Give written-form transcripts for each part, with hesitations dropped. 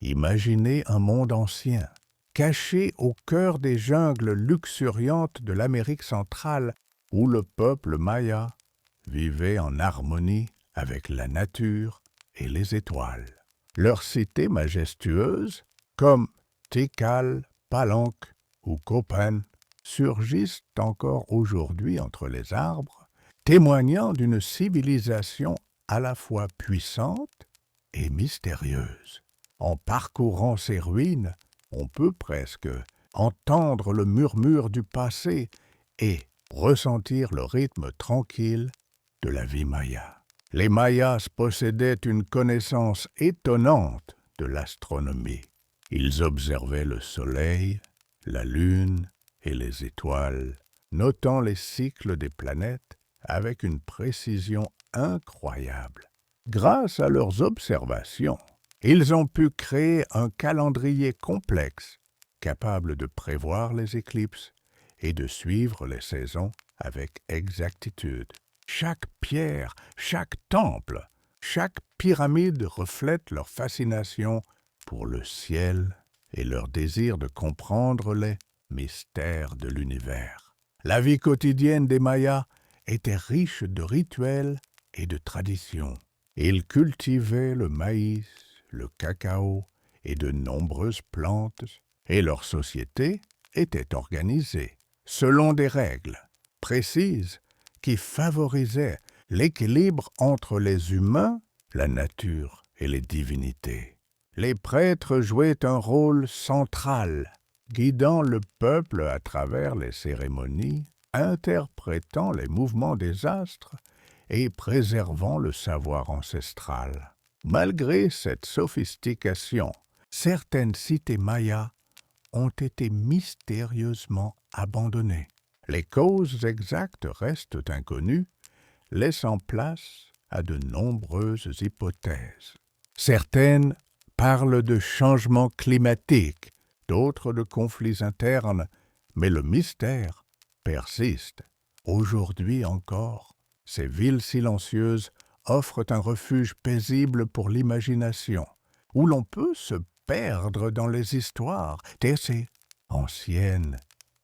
Imaginez un monde ancien, caché au cœur des jungles luxuriantes de l'Amérique centrale, où le peuple maya vivait en harmonie avec la nature et les étoiles. Leurs cités majestueuses, comme Tikal, Palenque ou Copan, surgissent encore aujourd'hui entre les arbres, témoignant d'une civilisation à la fois puissante et mystérieuse. En parcourant ces ruines, on peut presque entendre le murmure du passé et ressentir le rythme tranquille de la vie maya. Les Mayas possédaient une connaissance étonnante de l'astronomie. Ils observaient le soleil, la lune et les étoiles, notant les cycles des planètes avec une précision incroyable. Grâce à leurs observations, ils ont pu créer un calendrier complexe, capable de prévoir les éclipses et de suivre les saisons avec exactitude. Chaque pierre, chaque temple, chaque pyramide reflète leur fascination pour le ciel et leur désir de comprendre les mystères de l'univers. La vie quotidienne des Mayas était riche de rituels et de traditions. Ils cultivaient le maïs, le cacao et de nombreuses plantes, et leur société était organisée selon des règles précises qui favorisaient l'équilibre entre les humains, la nature et les divinités. Les prêtres jouaient un rôle central, guidant le peuple à travers les cérémonies, interprétant les mouvements des astres et préservant le savoir ancestral. Malgré cette sophistication, certaines cités mayas ont été mystérieusement abandonnées. Les causes exactes restent inconnues, laissant place à de nombreuses hypothèses. Certaines parlent de changements climatiques, d'autres de conflits internes, mais le mystère persiste. Aujourd'hui encore, ces villes silencieuses offrent un refuge paisible pour l'imagination, où l'on peut se perdre dans les histoires d'essais anciennes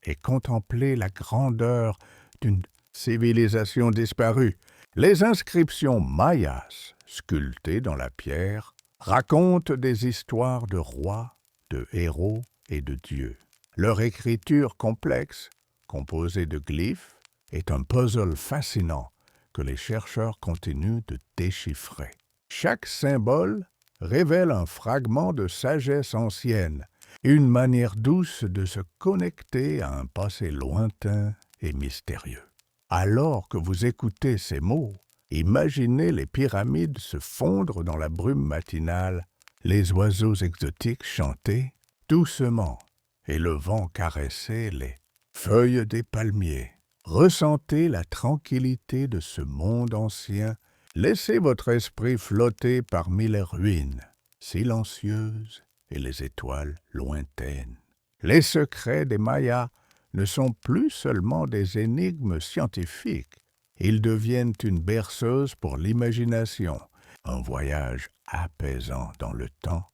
et contempler la grandeur d'une civilisation disparue. Les inscriptions mayas, sculptées dans la pierre, racontent des histoires de rois, de héros et de dieux. Leur écriture complexe, composée de glyphes, est un puzzle fascinant que les chercheurs continuent de déchiffrer. Chaque symbole révèle un fragment de sagesse ancienne, une manière douce de se connecter à un passé lointain et mystérieux. Alors que vous écoutez ces mots, imaginez les pyramides se fondre dans la brume matinale, les oiseaux exotiques chanter doucement et le vent caresser les feuilles des palmiers. Ressentez la tranquillité de ce monde ancien. Laissez votre esprit flotter parmi les ruines silencieuses et les étoiles lointaines. Les secrets des Mayas ne sont plus seulement des énigmes scientifiques. Ils deviennent une berceuse pour l'imagination, un voyage apaisant dans le temps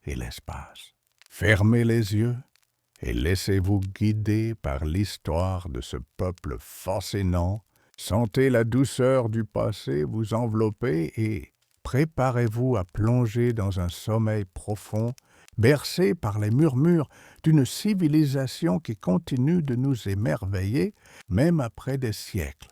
et l'espace. Fermez les yeux et laissez-vous guider par l'histoire de ce peuple fascinant. Sentez la douceur du passé vous envelopper et préparez-vous à plonger dans un sommeil profond, bercé par les murmures d'une civilisation qui continue de nous émerveiller, même après des siècles.